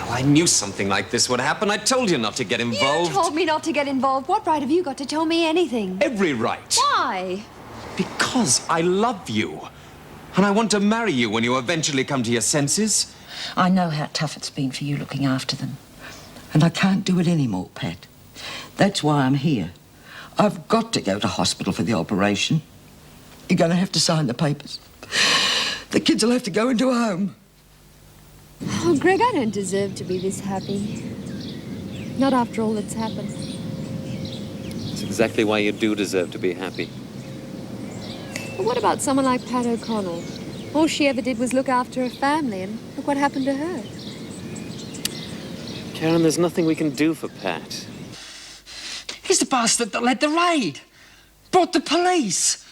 Well, I knew something like this would happen. I told you not to get involved. You told me not to get involved. What right have you got to tell me anything? Every right. Why? Because I love you. And I want to marry you when you eventually come to your senses. I know how tough it's been for you looking after them. And I can't do it anymore, Pat. That's why I'm here. I've got to go to hospital for the operation. You're going to have to sign the papers. The kids will have to go into a home. Oh, Greg, I don't deserve to be this happy. Not after all that's happened. It's exactly why you do deserve to be happy. But what about someone like Pat O'Connell? All she ever did was look after her family, and look what happened to her. Karen, there's nothing we can do for Pat. He's the bastard that led the raid. Brought the police.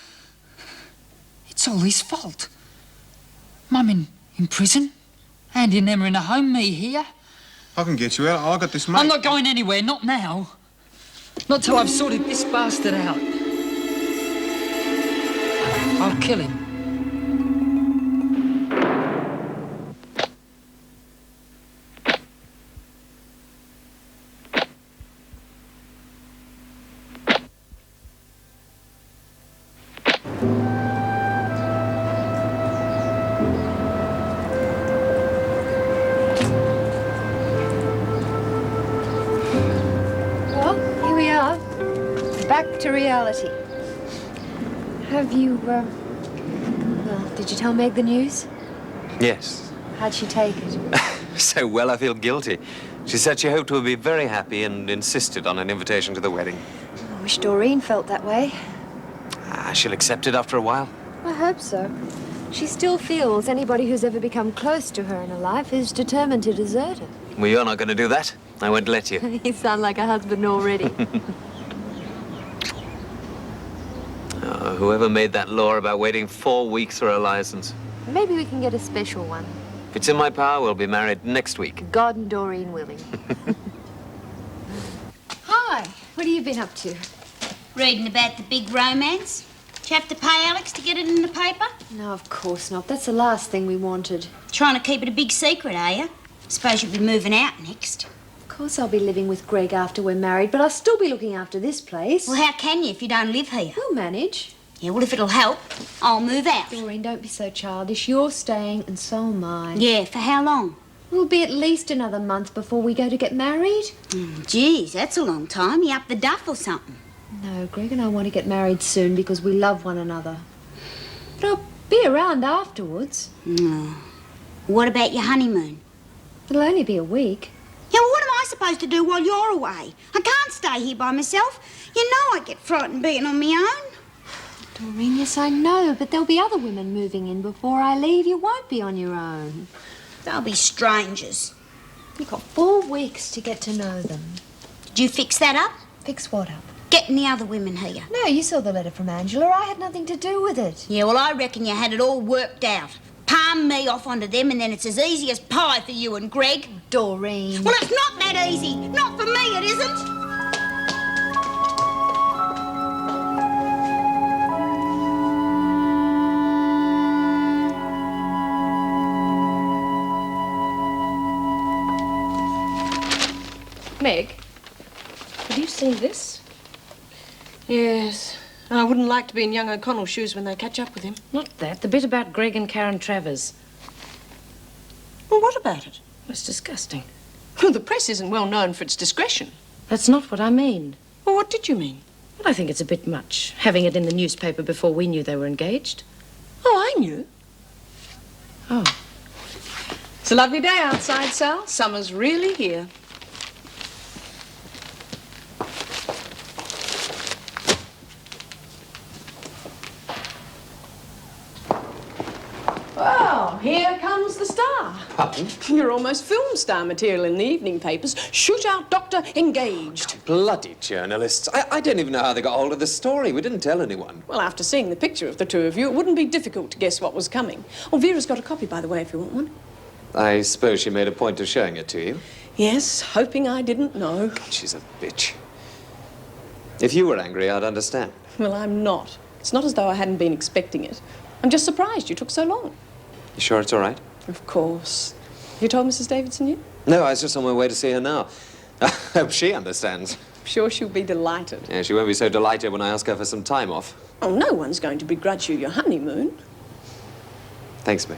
It's all his fault. Mum in prison. Andy and Emma in a home, me here. I can get you out. I got this mate. I'm not going anywhere, not now. Not till I've sorted this bastard out. I'll kill him. Back to reality. Have you, well, did you tell Meg the news? Yes. How'd she take it? So well, I feel guilty. She said she hoped we'll be very happy and insisted on an invitation to the wedding. I wish Doreen felt that way. She'll accept it after a while. I hope so. She still feels anybody who's ever become close to her in her life is determined to desert her. Well, you're not going to do that. I won't let you. You sound like a husband already. Whoever made that law about waiting 4 weeks for a license. Maybe we can get a special one. If it's in my power, we'll be married next week. God and Doreen willing. Hi, what have you been up to? Reading about the big romance. Did you have to pay Alex to get it in the paper? No, of course not. That's the last thing we wanted. Trying to keep it a big secret, are you? Suppose you'll be moving out next. Of course I'll be living with Greg after we're married, but I'll still be looking after this place. Well, how can you if you don't live here? We'll manage. Yeah, well, if it'll help, I'll move out. Doreen, don't be so childish. You're staying and so am I. Yeah, for how long? It'll be at least another month before we go to get married. Geez, that's a long time. You up the duff or something? No, Greg and I want to get married soon because we love one another. But I'll be around afterwards. No. What about your honeymoon? It'll only be a week. Yeah, well, what am I supposed to do while you're away? I can't stay here by myself. You know I get frightened being on my own. Doreen, yes, I know, but there'll be other women moving in before I leave. You won't be on your own. They'll be strangers. You've got 4 weeks to get to know them. Did you fix that up? Fix what up? Getting the other women here. No, you saw the letter from Angela. I had nothing to do with it. Yeah, well, I reckon you had it all worked out. Palm me off onto them and then it's as easy as pie for you and Greg. Doreen. Well, it's not that easy. Not for me, it isn't. Meg, have you seen this? Yes. I wouldn't like to be in young O'Connell's shoes when they catch up with him. Not that. The bit about Greg and Karen Travers. Well, what about it? It's disgusting. Well, the press isn't well known for its discretion. That's not what I mean. Well, what did you mean? Well, I think it's a bit much, having it in the newspaper before we knew they were engaged. Oh, I knew. Oh. It's a lovely day outside, Sal. Summer's really here. Well, here comes the star. Pardon? You're almost film star material in the evening papers. Shootout doctor engaged. Bloody journalists. I don't even know how they got hold of the story. We didn't tell anyone. Well, after seeing the picture of the two of you, it wouldn't be difficult to guess what was coming. Oh, Vera's got a copy, by the way, if you want one. I suppose she made a point of showing it to you. Yes, hoping I didn't know. She's a bitch. If you were angry, I'd understand. Well, I'm not. It's not as though I hadn't been expecting it. I'm just surprised you took so long. You sure it's all right? Of course. You told Mrs. Davidson yet? No, I was just on my way to see her now. I hope she understands. I'm sure she'll be delighted. Yeah, she won't be so delighted when I ask her for some time off. Oh, no one's going to begrudge you your honeymoon. Thanks, Meg.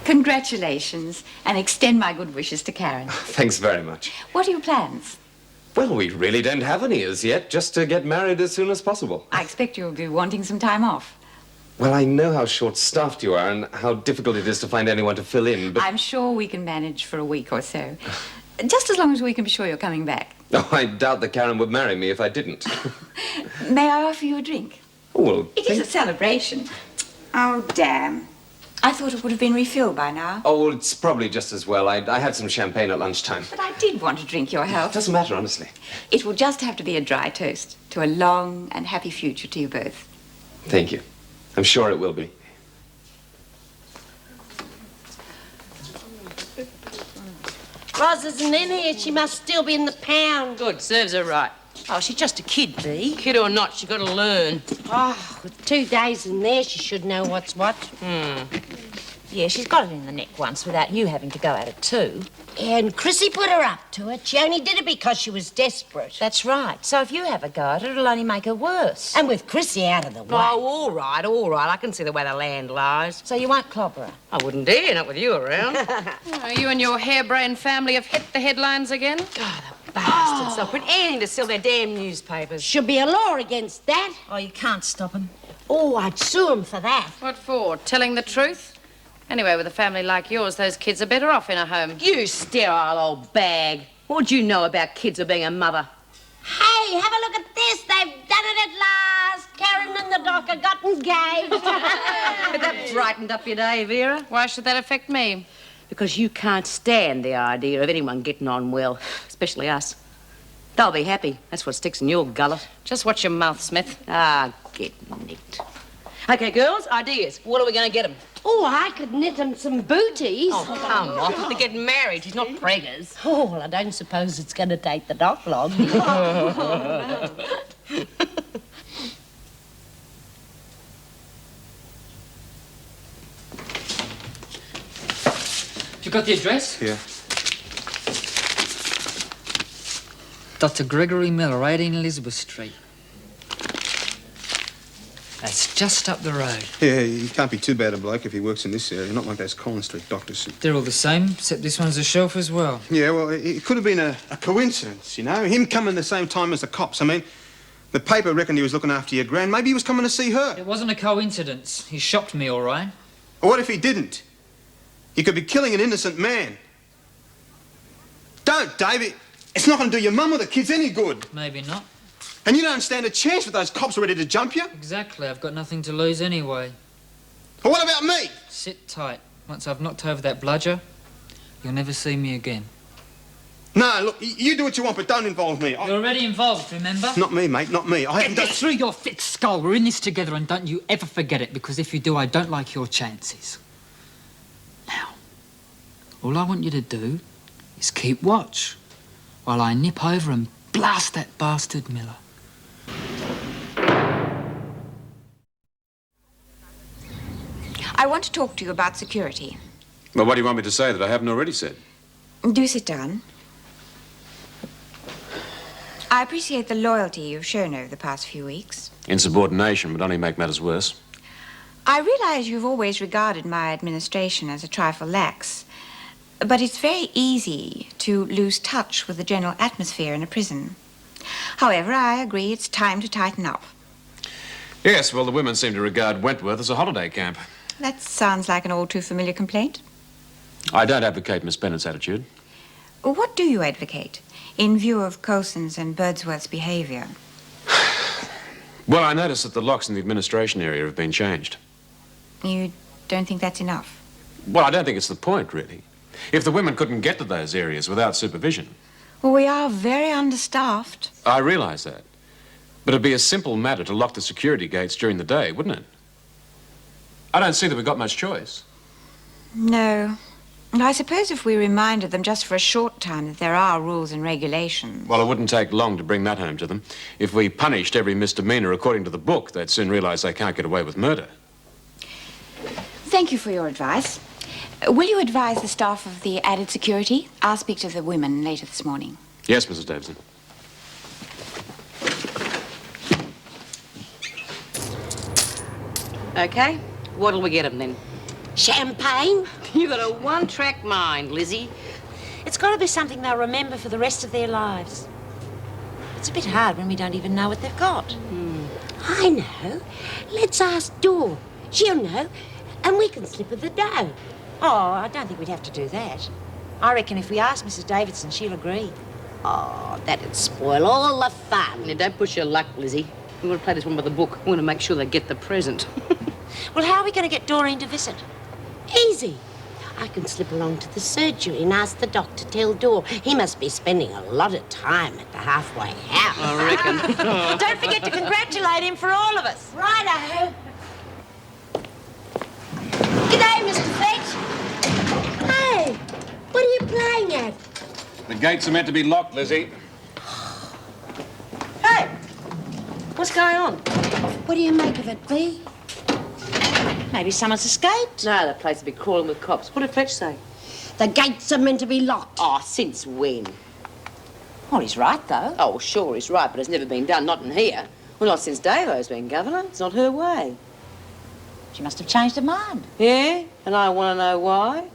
Congratulations, and extend my good wishes to Karen. Thanks very much. What are your plans? Well, we really don't have any as yet, just to get married as soon as possible. I expect you'll be wanting some time off. Well, I know how short-staffed you are and how difficult it is to find anyone to fill in, but... I'm sure we can manage for a week or so. Just as long as we can be sure you're coming back. Oh, I doubt that Karen would marry me if I didn't. May I offer you a drink? Oh, well, It is a celebration. Oh, damn. I thought it would have been refilled by now. Oh, well, it's probably just as well. I had some champagne at lunchtime. But I did want to drink your health. Doesn't matter, honestly. It will just have to be a dry toast to a long and happy future to you both. Thank you. I'm sure it will be. Roz isn't in here. She must still be in the pound. Good, serves her right. Oh, she's just a kid, Bee. Kid or not, she got to learn. Oh, with 2 days in there, she should know what's what. Yeah, she's got it in the neck once without you having to go at it too. And Chrissy put her up to it. She only did it because she was desperate. That's right. So if you have a go at it, it'll only make her worse. And with Chrissy out of the way. Oh, all right, all right. I can see the way the land lies. So you won't clobber her. I wouldn't dare, not with you around. You and your harebrained family have hit the headlines again? Bastards. They'll print anything to sell their damn newspapers. Should be a law against that. Oh, you can't stop them. Oh, I'd sue 'em for that. What for? Telling the truth? Anyway, with a family like yours, those kids are better off in a home. You sterile old bag. What'd you know about kids or being a mother? Hey, have a look at this. They've done it at last. Karen and the doc have got engaged. But that brightened up your day, Vera. Why should that affect me? Because you can't stand the idea of anyone getting on well, especially us. They'll be happy. That's what sticks in your gullet. Just watch your mouth, Smith. Ah, get nicked. Okay, girls, ideas. What are we going to get them? Oh, I could knit them some booties. Oh, come on. They're getting married. She's not preggers. Oh, well, I don't suppose it's going to take the doc long. You got the address? Yeah. Dr. Gregory Miller, 18 Elizabeth Street. That's just up the road. Yeah, he can't be too bad a bloke if he works in this area, not like those Collins Street doctors. They're all the same, except this one's a shelf as well. Yeah, well, it could have been a coincidence, you know? Him coming the same time as the cops. I mean, the paper reckoned he was looking after your gran. Maybe he was coming to see her. It wasn't a coincidence. He shocked me, all right. Or what if he didn't? He could be killing an innocent man. Don't, David. It's not going to do your mum or the kids any good. Maybe not. And you don't stand a chance with those cops ready to jump you. Exactly. I've got nothing to lose anyway. But what about me? Sit tight. Once I've knocked over that bludger, you'll never see me again. No, look, you do what you want, but don't involve me. You're already involved, remember? Not me, mate, not me. I haven't Get done... this through your thick skull. We're in this together, and don't you ever forget it, because if you do, I don't like your chances. Now, all I want you to do is keep watch while I nip over and blast that bastard Miller. I want to talk to you about security. Well, what do you want me to say that I haven't already said? Do sit down. I appreciate the loyalty you've shown over the past few weeks. Insubordination would only make matters worse. I realize you've always regarded my administration as a trifle lax, but it's very easy to lose touch with the general atmosphere in a prison. However, I agree it's time to tighten up. Yes, well, the women seem to regard Wentworth as a holiday camp. That sounds like an all too familiar complaint. I don't advocate Miss Bennett's attitude. What do you advocate in view of Coulson's and Birdsworth's behavior? Well, I noticed that the locks in the administration area have been changed. You don't think that's enough? Well, I don't think it's the point, really. If the women couldn't get to those areas without supervision... Well, we are very understaffed. I realize that. But it'd be a simple matter to lock the security gates during the day, wouldn't it? I don't see that we've got much choice. No. And I suppose if we reminded them just for a short time that there are rules and regulations. Well, it wouldn't take long to bring that home to them. If we punished every misdemeanor according to the book, they'd soon realize they can't get away with murder. Thank you for your advice. Will you advise the staff of the added security? I'll speak to the women later this morning. Yes, Mrs. Davidson. Okay, what'll we get 'em then? Champagne? You got a one-track mind, Lizzie. It's got to be something they'll remember for the rest of their lives. It's a bit hard when we don't even know what they've got. I know. Let's ask Dor. She'll know, and we can slip her the dough. Oh, I don't think we'd have to do that. I reckon if we ask Mrs. Davidson, she'll agree. Oh, that'd spoil all the fun. Now, don't push your luck, Lizzie. We're going to play this one by the book. We want to make sure they get the present. Well, how are we going to get Doreen to visit? Easy. I can slip along to the surgery and ask the doc to tell Dor. He must be spending a lot of time at the halfway house. I reckon. Don't forget to congratulate him for all of us. Righto. G'day, Mr. Fetch. Hey, what are you playing at? The gates are meant to be locked, Lizzie. Hey! What's going on? What do you make of it, Bea? Maybe someone's escaped. No, the place will be crawling with cops. What did Fletch say? The gates are meant to be locked. Oh, since when? Well, he's right, though. Oh, sure, he's right, but it's never been done, not in here. Well, not since Davo's been governor. It's not her way. She must have changed her mind. Yeah? And I want to know why?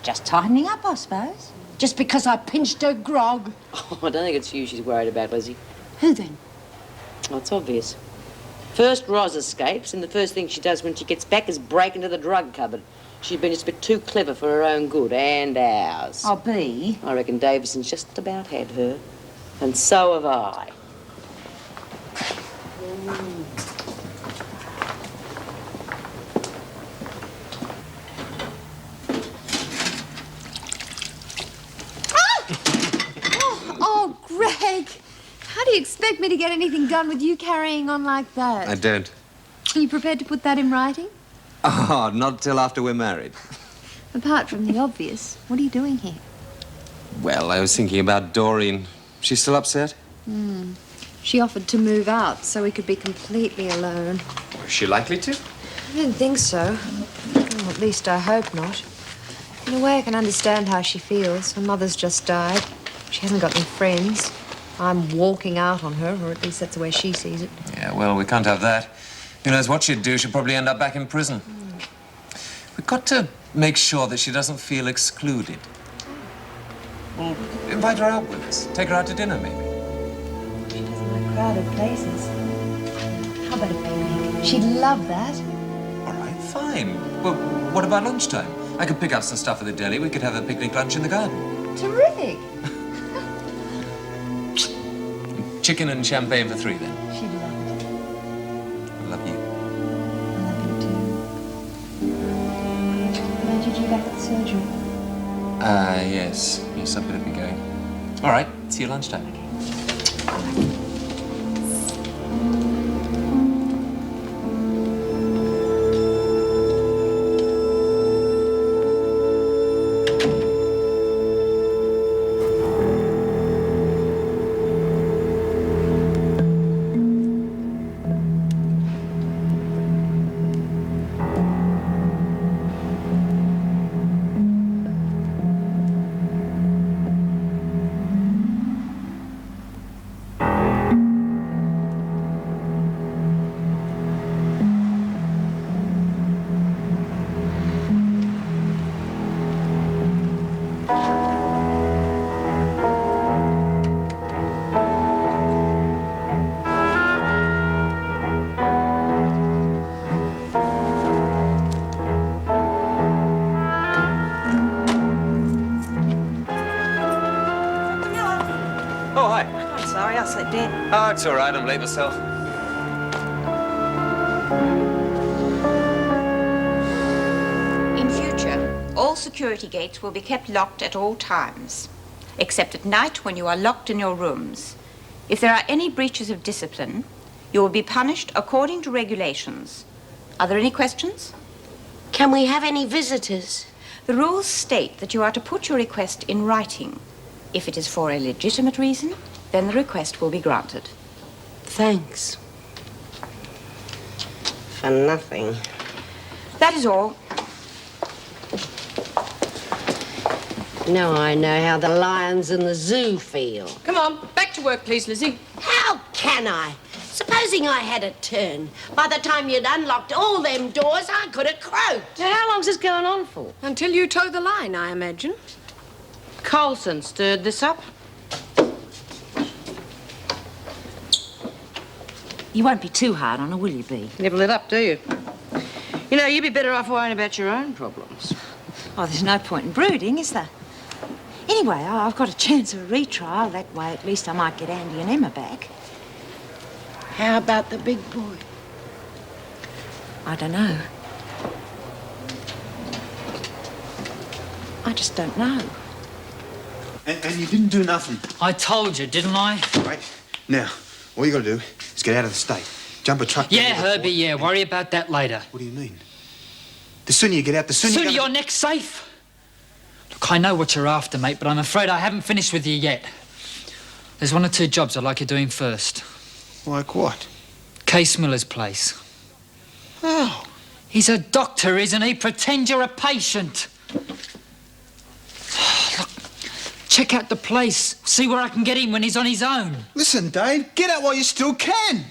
Just tightening up, I suppose. Just because I pinched her grog. Oh, I don't think it's you she's worried about, Lizzie. Who then? Well, it's obvious. First, Roz escapes, and the first thing she does when she gets back is break into the drug cupboard. She's been just a bit too clever for her own good, and ours. Oh, Bea. I reckon Davidson's just about had her. And so have I. Oh, Greg. How do you expect me to get anything done with you carrying on like that? I don't. Are you prepared to put that in writing? Oh, not till after we're married. Apart from the obvious, what are you doing here? Well, I was thinking about Doreen. She's still upset? She offered to move out so we could be completely alone. Is she likely to? I don't think so. Well, at least I hope not. In a way, I can understand how she feels. Her mother's just died. She hasn't got any friends. I'm walking out on her, or at least that's the way she sees it. Yeah, well, we can't have that. Who knows what she'd do? She'd probably end up back in prison. We've got to make sure that she doesn't feel excluded. Well, invite her out with us. Take her out to dinner, maybe. She doesn't like crowded places. How about a picnic? She'd love that. All right, fine. Well, what about lunchtime? I could pick up some stuff at the deli. We could have a picnic lunch in the garden. Terrific. Chicken and champagne for 3, then. She'd love it. I love you. I love you, too. When did you back at the surgery? Yes. Yes, I better be going. All right, see you lunchtime. Sorry, I slept in. Oh, it's all right. I'm late myself. In future, all security gates will be kept locked at all times, except at night when you are locked in your rooms. If there are any breaches of discipline, you will be punished according to regulations. Are there any questions? Can we have any visitors? The rules state that you are to put your request in writing. If it is for a legitimate reason, then the request will be granted. Thanks. For nothing. That is all. Now I know how the lions in the zoo feel. Come on, back to work, please, Lizzie. How can I? Supposing I had a turn. By the time you'd unlocked all them doors, I could have croaked. Now, how long's this going on for? Until you toe the line, I imagine. Coulson stirred this up. You won't be too hard on her, will you, Bee? Never let up, do you? You know, you'd be better off worrying about your own problems. Oh, there's no point in brooding, is there? Anyway, I've got a chance of a retrial. That way, at least I might get Andy and Emma back. How about the big boy? I don't know. I just don't know. And you didn't do nothing. I told you, didn't I? Right. Now, all you got to do is get out of the state. Jump a truck. Yeah, Herbie, yeah. Worry about that later. What do you mean? The sooner you get out, the sooner Sooner you're your neck's safe. Look, I know what you're after, mate, but I'm afraid I haven't finished with you yet. There's 1 or 2 jobs I'd like you doing first. Like what? Case Miller's place. Oh. He's a doctor, isn't he? Pretend you're a patient. Look, check out the place. See where I can get him when he's on his own. Listen, Dave, get out while you still can.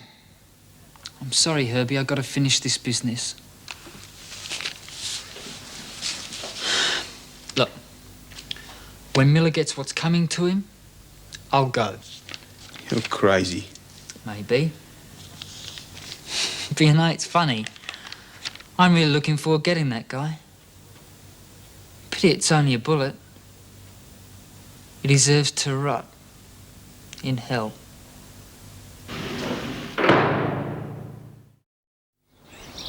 I'm sorry, Herbie, I've got to finish this business. Look, when Miller gets what's coming to him, I'll go. You're crazy. Maybe. But you know, it's funny. I'm really looking forward to getting that guy. Pity it's only a bullet. He deserves to rot in hell.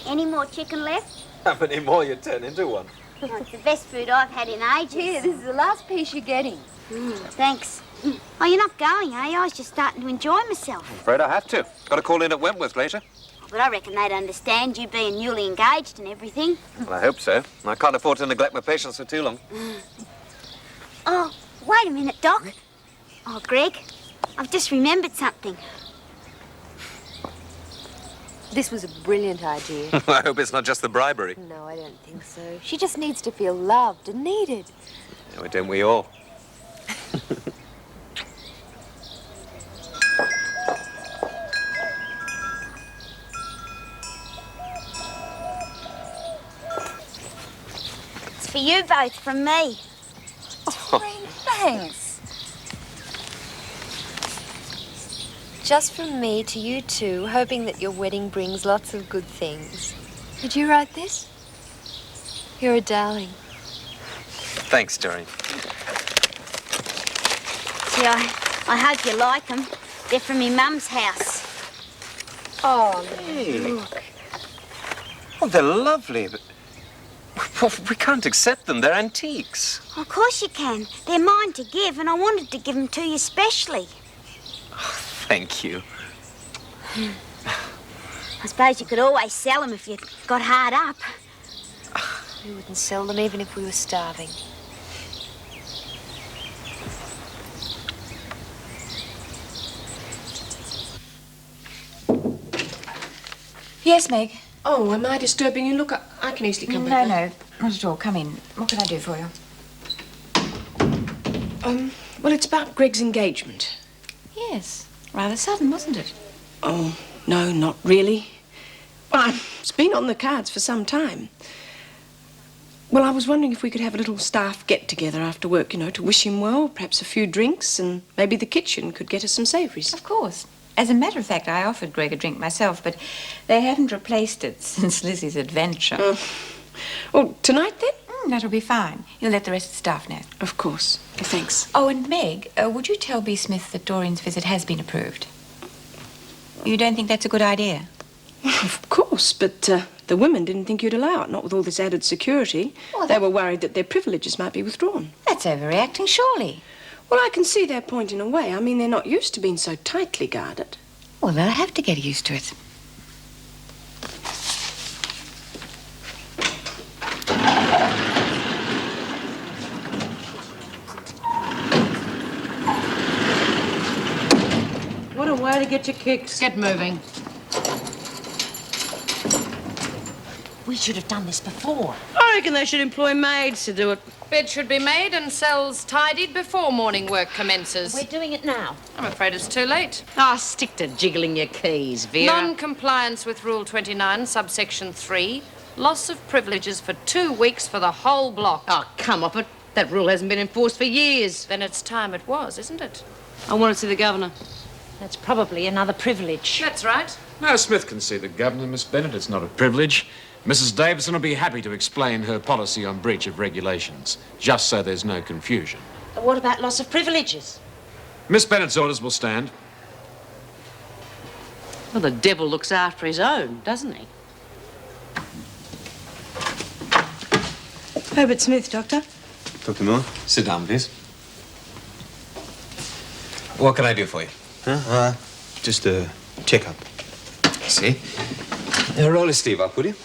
Any more chicken left? How many more you turn into one? Oh, it's the best food I've had in ages. Here, this is the last piece you're getting. Thanks. Oh, you're not going, eh? I was just starting to enjoy myself. Afraid I have to. Got to call in at Wentworth later. But I reckon they'd understand you being newly engaged and everything. Well, I hope so. I can't afford to neglect my patients for too long. Oh, wait a minute, Doc. Oh, Greg, I've just remembered something. This was a brilliant idea. I hope it's not just the bribery. No, I don't think so. She just needs to feel loved and needed. Yeah, don't we all? It's for you both from me. Thanks. Just from me to you two, hoping that your wedding brings lots of good things. Did you write this? You're a darling. Thanks, Doreen. See, I hope you like them. They're from me mum's house. Oh, Hey. look. Oh, they're lovely, but well, we can't accept them. They're antiques. Of course you can. They're mine to give, and I wanted to give them to you specially. Thank you. I suppose you could always sell them if you got hard up. We wouldn't sell them even if we were starving. Yes, Meg? Oh, am I disturbing you? Look, I can easily come No, back. no, not at all. Come in. What can I do for you? Well, it's about Greg's engagement. Yes. Rather sudden, wasn't it? Oh, no, not really. Well, it's been on the cards for some time. Well, I was wondering if we could have a little staff get-together after work, you know, to wish him well, perhaps a few drinks, and maybe the kitchen could get us some savouries. Of course. As a matter of fact, I offered Greg a drink myself, but they haven't replaced it since Lizzie's adventure. Well, tonight, then? That'll be fine. You'll let the rest of the staff know. Of course. Thanks. Oh, and Meg, would you tell B. Smith that Doreen's visit has been approved? You don't think that's a good idea? Of course, but the women didn't think you'd allow it, not with all this added security. Well, they were worried that their privileges might be withdrawn. That's overreacting, surely. Well, I can see their point in a way. I mean, they're not used to being so tightly guarded. Well, they'll have to get used to it. What a way to get your kicks. Get moving. We We should have done this before. I reckon they should employ maids to do it. Bed should be made and cells tidied before morning work commences. We're doing it now. I'm afraid it's too late. Ah, stick to jiggling your keys, Vera. Non-compliance with Rule 29, subsection 3. Loss of privileges for 2 weeks for the whole block. Oh, come off it. That rule hasn't been enforced for years. Then it's time it was, isn't it? I want to see the governor. That's probably another privilege. That's right. No, Smith can see the governor, Miss Bennett. It's not a privilege. Mrs. Davidson will be happy to explain her policy on breach of regulations, just so there's no confusion. What about loss of privileges? Miss Bennett's orders will stand. Well, the devil looks after his own, doesn't he? Herbert Smith, Doctor. Dr. Miller? Sit down, please. What can I do for you? Just a checkup. I see. Roll his sleeve up, will you?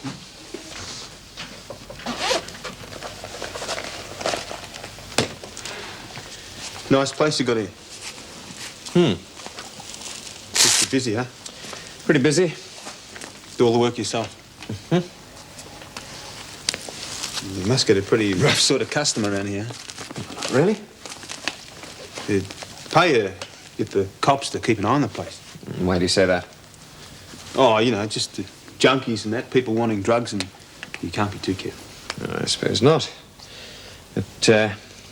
Nice place you got here. Just busy, huh? Pretty busy. Do all the work yourself. You must get a pretty rough sort of customer around here. Really? They'd pay you, get the cops to keep an eye on the place. Why do you say that? Oh, you know, just the junkies and that, people wanting drugs, and you can't be too careful. I suppose not. But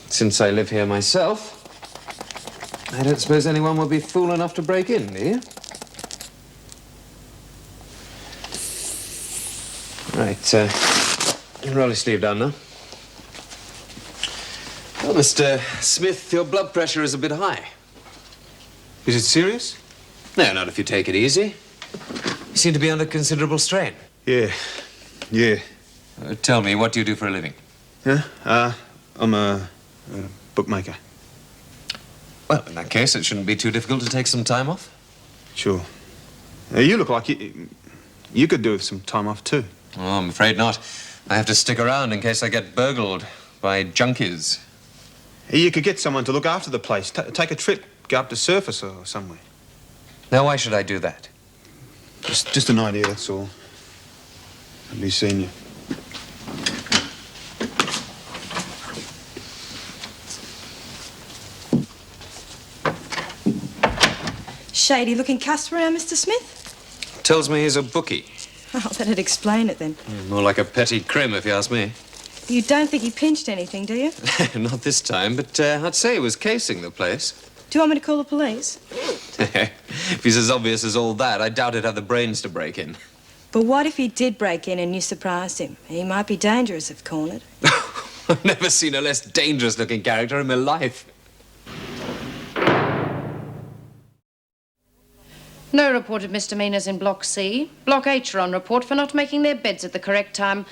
since I live here myself, I don't suppose anyone would be fool enough to break in, do you? Right, roll your sleeve down now. Well, Mr. Smith, your blood pressure is a bit high. Is it serious? No, not if you take it easy. You seem to be under considerable strain. Yeah. Tell me, what do you do for a living? Huh? I'm a bookmaker. Well, in that case, it shouldn't be too difficult to take some time off. Sure. You look like you could do with some time off, too. Oh, I'm afraid not. I have to stick around in case I get burgled by junkies. You could get someone to look after the place. Take a trip, go up to Surface or somewhere. Now, why should I do that? Just an idea, that's all. I'll be seeing you. Shady-looking customer, Mr. Smith? Tells me he's a bookie. Oh, that'd explain it, then. More like a petty crim, if you ask me. You don't think he pinched anything, do you? Not this time, but I'd say he was casing the place. Do you want me to call the police? If he's as obvious as all that, I doubt he'd have the brains to break in. But what if he did break in and you surprised him? He might be dangerous if cornered. I've never seen a less dangerous-looking character in my life. No reported misdemeanors in Block C. Block H are on report for not making their beds at the correct time.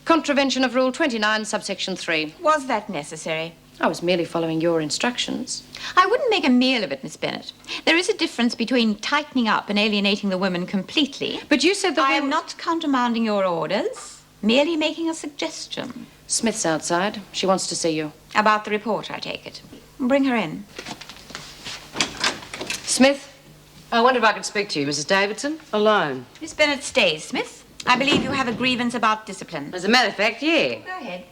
Contravention of Rule 29, subsection 3. Was that necessary? I was merely following your instructions. I wouldn't make a meal of it, Miss Bennett. There is a difference between tightening up and alienating the women completely. But you said that I am not countermanding your orders, merely making a suggestion. Smith's outside. She wants to see you. About the report, I take it. Bring her in. Smith? I wonder if I could speak to you, Mrs. Davidson, alone. Miss Bennett stays, Smith. I believe you have a grievance about discipline. As a matter of fact, yeah. Go ahead.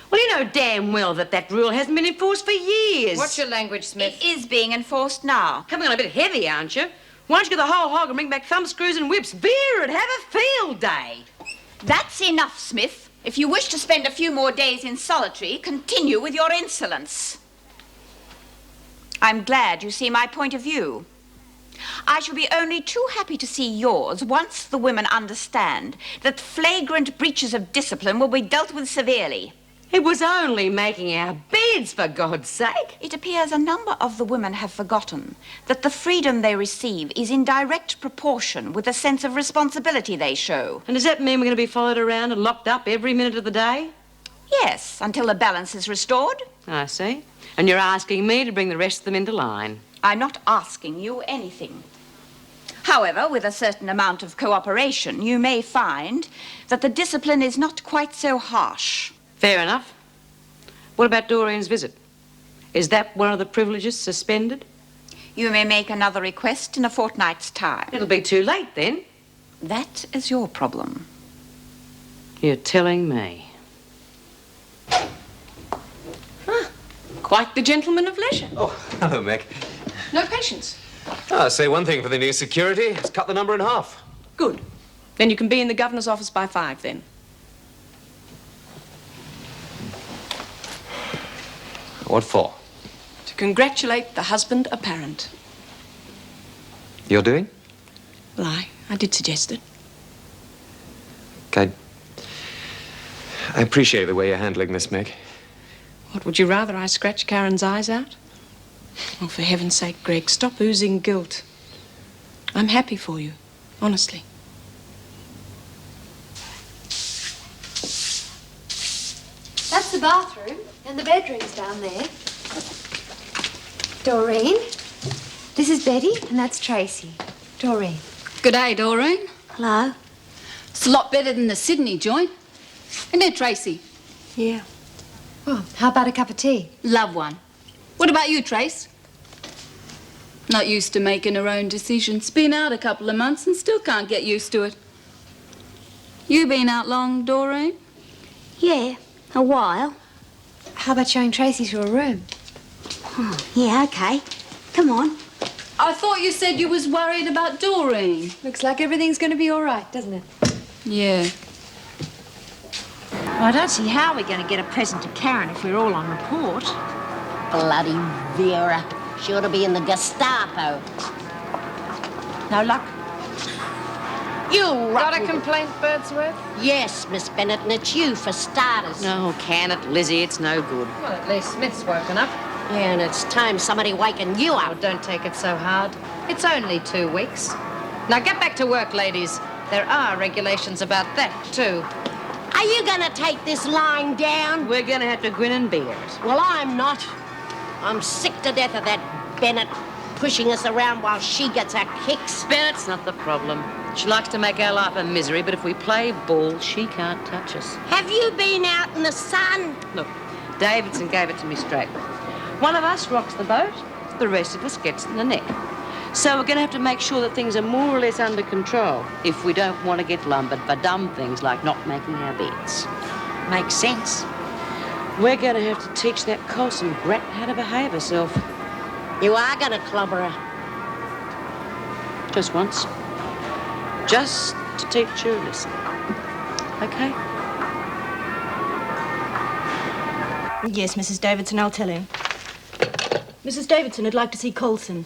Well, you know damn well that rule hasn't been enforced for years. What's your language, Smith? It is being enforced now. Coming on a bit heavy, aren't you? Why don't you get the whole hog and bring back thumb screws and whips? Vera'd have a field day. That's enough, Smith. If you wish to spend a few more days in solitary, continue with your insolence. I'm glad you see my point of view. I shall be only too happy to see yours once the women understand that flagrant breaches of discipline will be dealt with severely. It was only making our beds, for God's sake. It appears a number of the women have forgotten that the freedom they receive is in direct proportion with the sense of responsibility they show. And does that mean we're going to be followed around and locked up every minute of the day? Yes, until the balance is restored. I see. And you're asking me to bring the rest of them into line. I'm not asking you anything. However, with a certain amount of cooperation, you may find that the discipline is not quite so harsh. Fair enough. What about Doreen's visit? Is that one of the privileges suspended? You may make another request in a fortnight's time. It'll be too late then. That is your problem. You're telling me. Quite the gentleman of leisure. Oh, hello, Meg. No patience. I'll say one thing for the new security. It's cut the number in half. Good. Then you can be in the governor's office by 5 then. What for? To congratulate the husband apparent. You're doing? Well, I did suggest it. I appreciate the way you're handling this, Meg. What, would you rather I scratch Karen's eyes out? Oh, for heaven's sake, Greg, stop oozing guilt. I'm happy for you, honestly. That's the bathroom, and the bedroom's down there. Doreen, this is Betty, and that's Tracy. Doreen. Good day, Doreen. Hello. It's a lot better than the Sydney joint. Isn't it, Tracy? Yeah. Well, how about a cup of tea? Love one. What about you, Trace? Not used to making her own decisions. Been out a couple of months and still can't get used to it. You been out long, Doreen? Yeah, a while. How about showing Tracy to her room? Oh, yeah, okay. Come on. I thought you said you was worried about Doreen. Looks like everything's going to be all right, doesn't it? Yeah. Well, I don't see how we're going to get a present to Karen if we're all on report. Bloody Vera. She ought to be in the Gestapo. No luck? You Got a rotten... complaint, Birdsworth? Yes, Miss Bennett, and it's you for starters. No, can it, Lizzie? It's no good. Well, at least Smith's woken up. Yeah, and it's time somebody waking you Oh, up. don't take it so hard. It's only 2 weeks. Now get back to work, ladies. There are regulations about that, too. Are you gonna take this lying down? We're going to have to grin and bear it. Well, I'm not. I'm sick to death of that Bennett pushing us around while she gets her kicks. Bennett's not the problem. She likes to make our life a misery, but if we play ball, she can't touch us. Have you been out in the sun? Look, Davidson gave it to me straight. One of us rocks the boat, the rest of us gets in the neck. So we're going to have to make sure that things are more or less under control if we don't want to get lumbered for dumb things like not making our beds. Makes sense. We're going to have to teach that Colson brat how to behave herself. You are gonna clobber her. Just once. Just to teach her a lesson. Okay? Yes, Mrs. Davidson, I'll tell him. Mrs. Davidson, I'd like to see Coulson.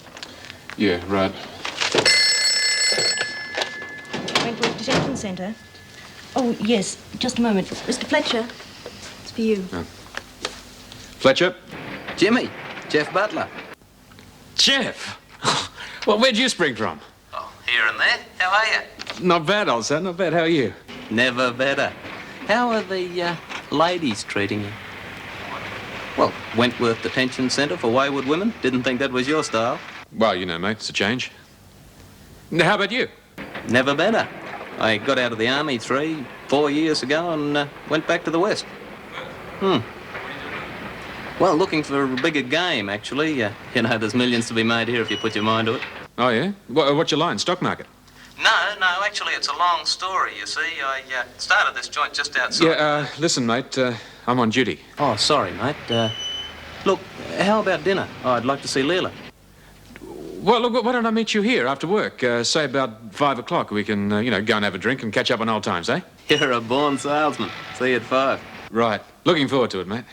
Yeah, right. Wentworth Detention Centre. Oh, yes, just a moment. Mr. Fletcher, it's for you. Fletcher? Jimmy, Jeff Butler. Jeff? Well, where'd you spring from? Oh, here and there. How are you? Not bad, old son, not bad. How are you? Never better. How are the ladies treating you? Well, Wentworth Detention Centre for Wayward Women. Didn't think that was your style. Well, you know, mate, it's a change. Now, how about you? Never better. I got out of the army 3-4 years ago and went back to the West. Well, looking for a bigger game, actually. You know, there's millions to be made here if you put your mind to it. Oh, yeah? What's your line? Stock market? No, actually, it's a long story, you see. I started this joint just outside. Yeah, listen, mate, I'm on duty. Oh, sorry, mate. Look, how about dinner? Oh, I'd like to see Leela. Well, look, why don't I meet you here after work? Say about 5 o'clock. We can, go and have a drink and catch up on old times, eh? You're a born salesman. See you at 5. Right. Looking forward to it, mate.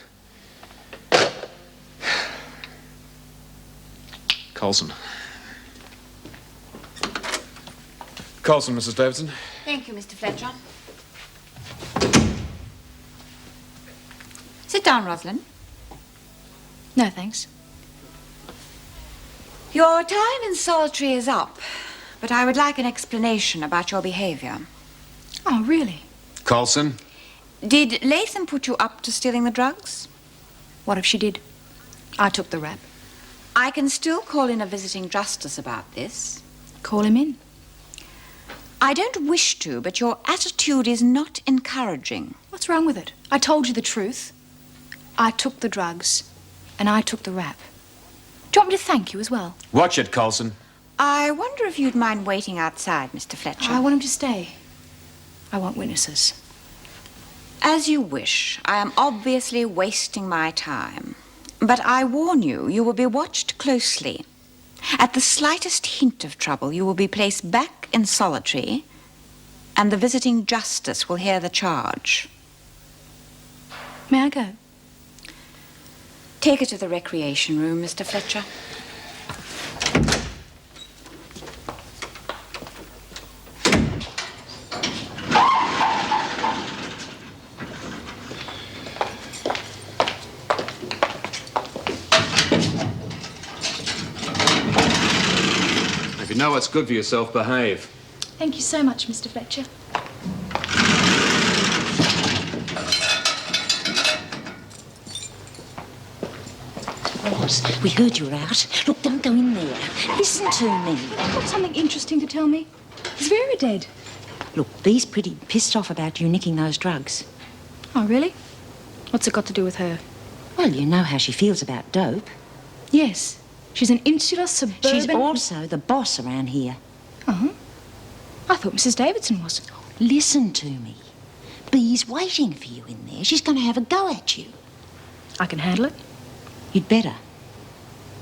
Colson. Colson, Mrs. Davidson. Thank you, Mr. Fletcher. Sit down, Rosalind. No, thanks. Your time in solitary is up, but I would like an explanation about your behavior. Oh, really? Colson? Did Latham put you up to stealing the drugs? What if she did? I took the rap. I can still call in a visiting justice about this. Call him in. I don't wish to, but your attitude is not encouraging. What's wrong with it? I told you the truth. I took the drugs, and I took the rap. Do you want me to thank you as well? Watch it, Colson. I wonder if you'd mind waiting outside, Mr. Fletcher. I want him to stay. I want witnesses. As you wish. I am obviously wasting my time. But I warn you, you will be watched closely. At the slightest hint of trouble, you will be placed back in solitary, and the visiting justice will hear the charge. May I go? Take her to the recreation room, Mr. Fletcher. If you know what's good for yourself, behave. Thank you so much, Mr. Fletcher. Ross, we heard you were out. Look, don't go in there. Listen to me. I've got something interesting to tell me. Is Vera dead? Look, Bee's pretty pissed off about you nicking those drugs. Oh, really? What's it got to do with her? Well, you know how she feels about dope. Yes. She's an insular, suburban... She's also the boss around here. Uh-huh. I thought Mrs. Davidson was. Listen to me. Bee's waiting for you in there. She's going to have a go at you. I can handle it. You'd better.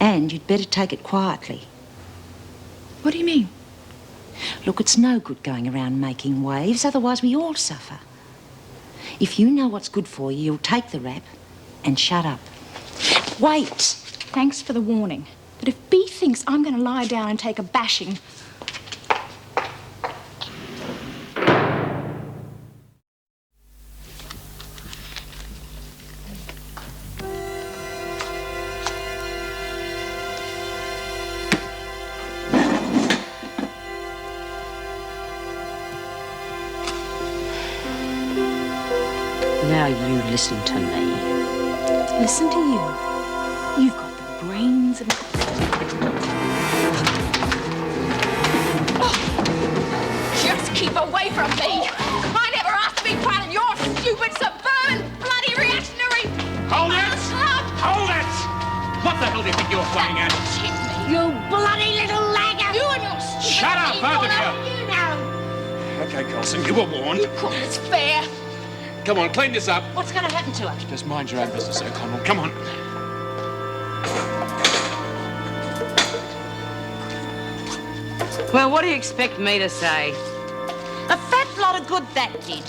And you'd better take it quietly. What do you mean? Look, it's no good going around making waves, otherwise we all suffer. If you know what's good for you, you'll take the rap and shut up. Wait! Thanks for the warning. But if Bee thinks I'm going to lie down and take a bashing... Now you listen to me. Listen to you. You've got the brains of... Oh, just keep away from me. I never asked to be part of your stupid, suburban, bloody reactionary... Hold it! Hold it! What the hell do you think you're playing at? You bloody little lagger! You and your stupid... Shut up, both of you! You know. Okay, Colson, you were warned. You call this fair? Come on, clean this up. What's going to happen to her? Just mind your own business, O'Connell. Come on. Well, what do you expect me to say? A fat lot of good that did.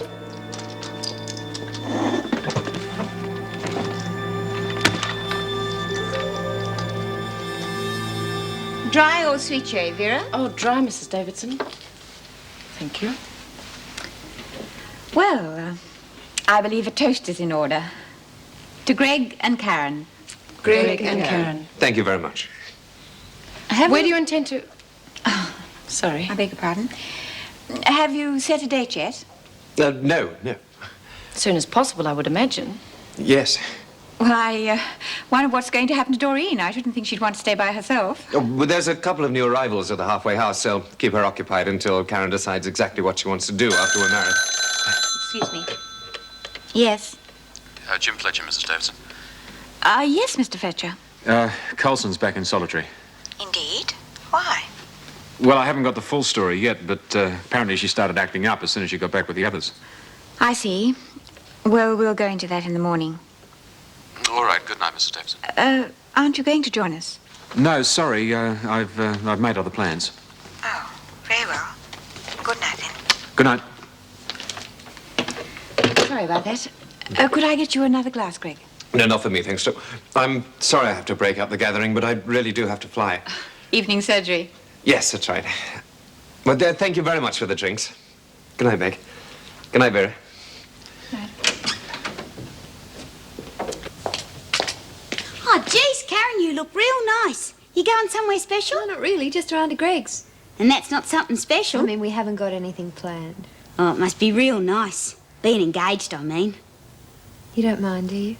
Dry or sweet cherry, Vera? Oh, dry, Mrs. Davidson. Thank you. Well, I believe a toast is in order. To Greg and Karen. Greg and Karen. Thank you very much. Where do you intend to... Oh, sorry. I beg your pardon. Have you set a date yet? No. As soon as possible, I would imagine. Yes. Well, I wonder what's going to happen to Doreen. I shouldn't think she'd want to stay by herself. Oh, well, there's a couple of new arrivals at the halfway house, so keep her occupied until Karen decides exactly what she wants to do after we're married. Excuse me. Yes. Jim Fletcher, Mrs. Davidson. Yes, Mr. Fletcher. Colson's back in solitary. Indeed? Why? Well, I haven't got the full story yet, but apparently she started acting up as soon as she got back with the others. I see. Well, we'll go into that in the morning. All right. Good night, Mrs. Davidson. Aren't you going to join us? No, sorry. I've made other plans. Oh, very well. Good night, then. Good night. Sorry about that. Could I get you another glass, Greg? No, not for me, thanks. I'm sorry I have to break up the gathering, but I really do have to fly. Evening surgery. Yes, that's right. Well, thank you very much for the drinks. Good night, Meg. Good night, Vera. Oh, geez, Karen, you look real nice. You going somewhere special? No, not really, just around to Greg's. And that's not something special? I mean, we haven't got anything planned. Oh, it must be real nice. Being engaged, I mean. You don't mind, do you?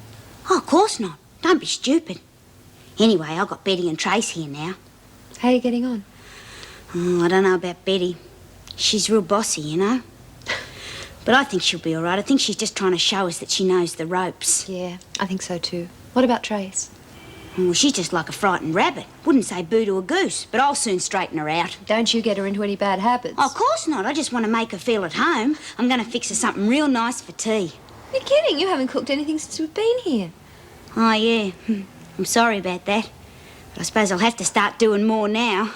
Oh, of course not. Don't be stupid. Anyway, I've got Betty and Trace here now. How are you getting on? Oh, I don't know about Betty. She's real bossy, you know. But I think she'll be all right. I think she's just trying to show us that she knows the ropes. Yeah, I think so too. What about Trace? Well, she's just like a frightened rabbit. Wouldn't say boo to a goose, but I'll soon straighten her out. Don't you get her into any bad habits? Oh, of course not. I just want to make her feel at home. I'm going to fix her something real nice for tea. You're kidding. You haven't cooked anything since we've been here. Oh, yeah. I'm sorry about that. But I suppose I'll have to start doing more now.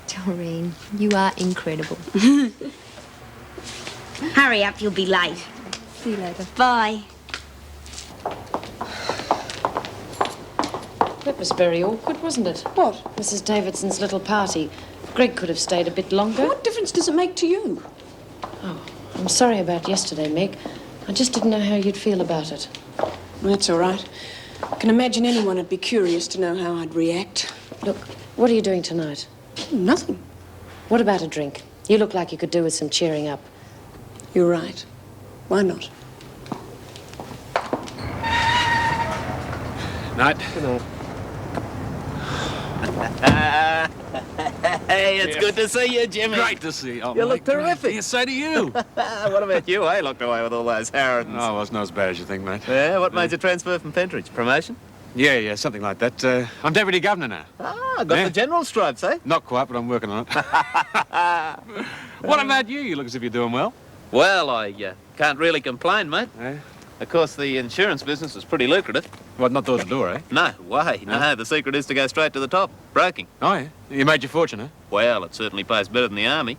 Doreen, you are incredible. Hurry up, you'll be late. See you later. Bye. That was very awkward, wasn't it? What? Mrs. Davidson's little party. Greg could have stayed a bit longer. What difference does it make to you? Oh, I'm sorry about yesterday, Meg. I just didn't know how you'd feel about it. That's all right. I can imagine anyone would be curious to know how I'd react. Look, what are you doing tonight? Nothing. What about a drink? You look like you could do with some cheering up. You're right. Why not? Night. Good night. Hey, it's good to see you, Jimmy. Great to see you. Oh, You look mate, terrific. Yes, so do you. What about you? I looked away with all those Harrodens. Oh, well, it's not as bad as you think, mate. Yeah, what made you transfer from Pentridge? Promotion? Yeah, something like that. I'm Deputy Governor now. Ah, got the general stripes, eh? Not quite, but I'm working on it. What about you? You look as if you're doing well. Well, I can't really complain, mate. Eh? Of course, the insurance business is pretty lucrative. Well, not door to door, eh? No way. No, the secret is to go straight to the top. Broking. Oh, yeah? You made your fortune, huh? Well, it certainly pays better than the army.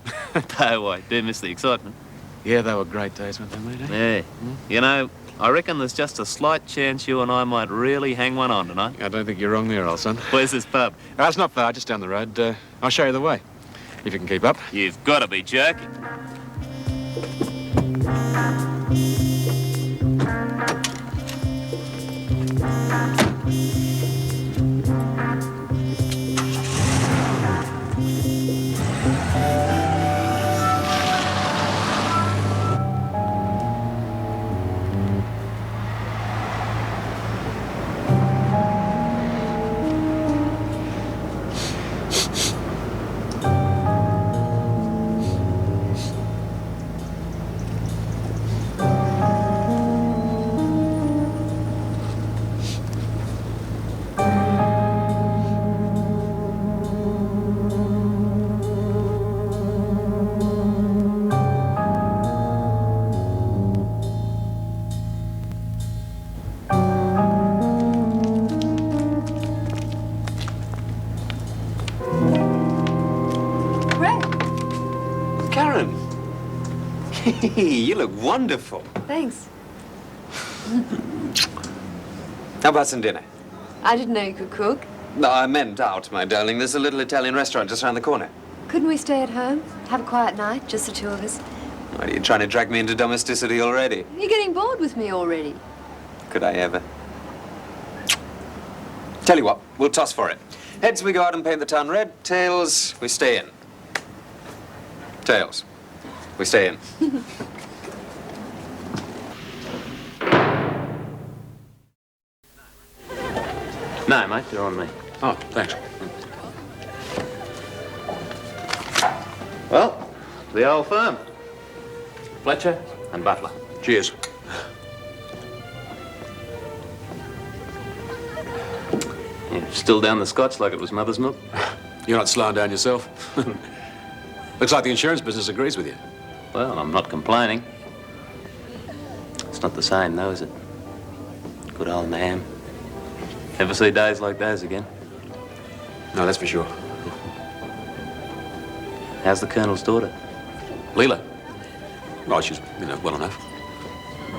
Though I do miss the excitement. Yeah, they were great days, weren't they, mate? Eh? Yeah. You know, I reckon there's just a slight chance you and I might really hang one on tonight. I don't think you're wrong there, old son. Where's this pub? It's not far, just down the road. I'll show you the way, if you can keep up. You've got to be joking. You look wonderful. Thanks. How about some dinner? I didn't know you could cook. No, I meant out, my darling. There's a little Italian restaurant just around the corner. Couldn't we stay at home? Have a quiet night, just the two of us? What, are you trying to drag me into domesticity already? You're getting bored with me already. Could I ever? Tell you what, we'll toss for it. Heads, we go out and paint the town red. Tails, we stay in. Tails, we stay in. No, mate, they're on me. Oh, thanks. Well, the old firm. Fletcher and Butler. Cheers. Yeah, still down the scotch like it was mother's milk? You're not slowing down yourself. Looks like the insurance business agrees with you. Well, I'm not complaining. It's not the same, though, is it? Good old Nam. Ever see days like those again? No, that's for sure. How's the Colonel's daughter? Leela? Oh, she's, well enough.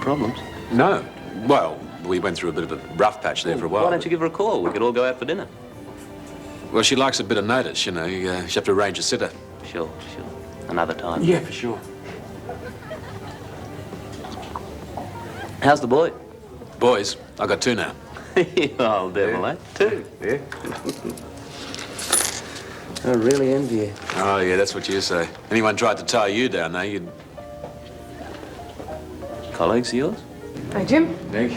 Problems? No. Well, we went through a bit of a rough patch there for a while. Why don't you give her a call? We could all go out for dinner. Well, she likes a bit of notice, you have to arrange a sitter. Sure. Another time. Yeah, for sure. How's the boy? Boys, I got two now. You old devil, eh? Two? Yeah. I really envy you. Oh, yeah, that's what you say. Anyone tried to tie you down now, you'd... Colleagues of yours? Hey, Jim. Nick.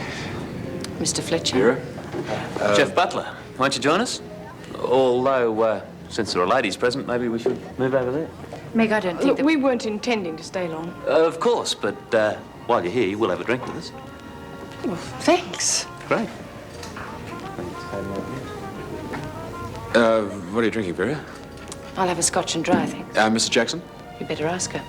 Mr. Fletcher. Vera. Jeff Butler, won't you join us? Although, since there are ladies present, maybe we should move over there. Meg, I don't think Look, that... we weren't intending to stay long. Of course, but while you're here, you will have a drink with us. Well, thanks. Great. What are you drinking, Vera? I'll have a scotch and dry, thanks. Mr. Jackson? You better ask her.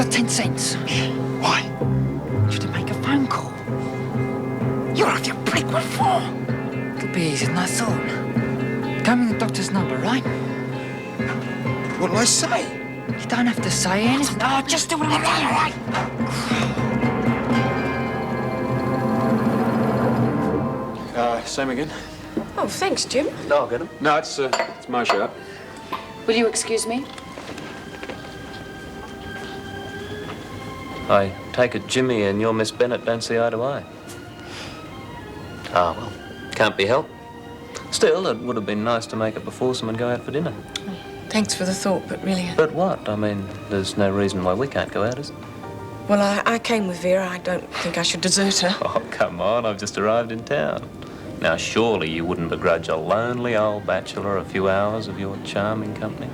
got 10 cents. Why? You to make a phone call. You're off your prick. What for? It'll be easier than I thought. Give me the doctor's number, right? What'll I say? You don't have to say anything. No, just do what I'm doing, all right? Same again? Oh, thanks, Jim. No, I'll get him. No, it's my show. Will you excuse me? I take it Jimmy and your Miss Bennett don't see eye to eye. Ah, well, can't be helped. Still, it would have been nice to make it before someone go out for dinner. Thanks for the thought, but really... But what? I mean, there's no reason why we can't go out, is there? Well, I came with Vera. I don't think I should desert her. Oh, come on, I've just arrived in town. Now, surely you wouldn't begrudge a lonely old bachelor a few hours of your charming company?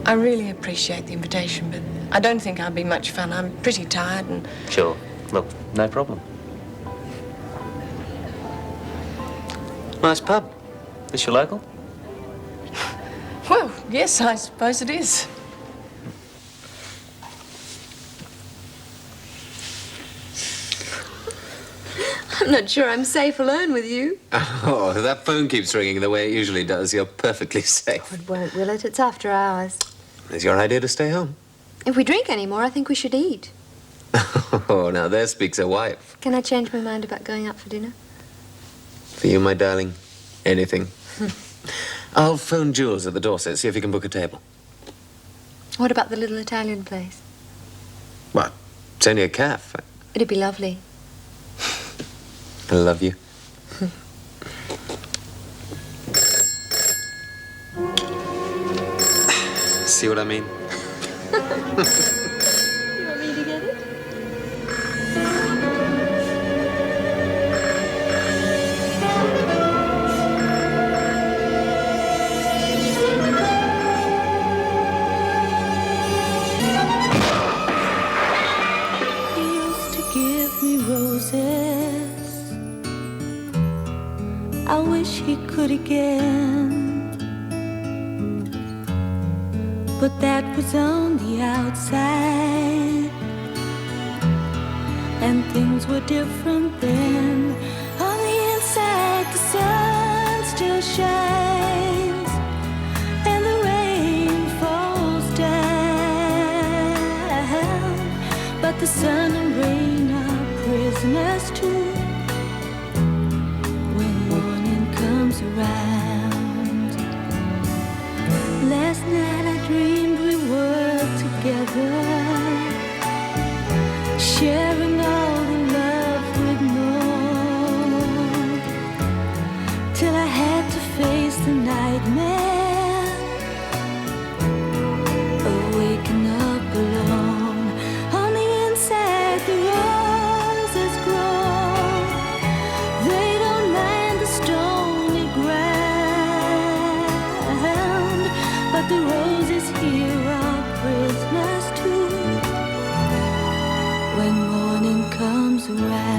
I really appreciate the invitation, but I don't think I'll be much fun. I'm pretty tired and... Sure. Look, no problem. Nice pub. This your local? Well, yes, I suppose it is. I'm not sure I'm safe alone with you. Oh, if that phone keeps ringing the way it usually does, you're perfectly safe. It won't, will it? It's after hours. Is your idea to stay home? If we drink any more, I think we should eat. Oh, now there speaks a wife. Can I change my mind about going out for dinner? For you, my darling, anything. I'll phone Jules at the Dorset, see if he can book a table. What about the little Italian place? What? It's only a cafe. It'd be lovely. I love you. See what I mean? You want me to get it? He used to give me roses. I wish he could again. But that was on the outside, and things were different then. On the inside, the sun still shines, and the rain falls down. But the sun and rain are prisoners too when morning comes around. Last night I dreamed we were together, sharing all the love we'd known, till I had to face the nightmare of waking up alone. On the inside the roses grow, they don't mind the stony ground, but the roses here are prisoners too when morning comes around.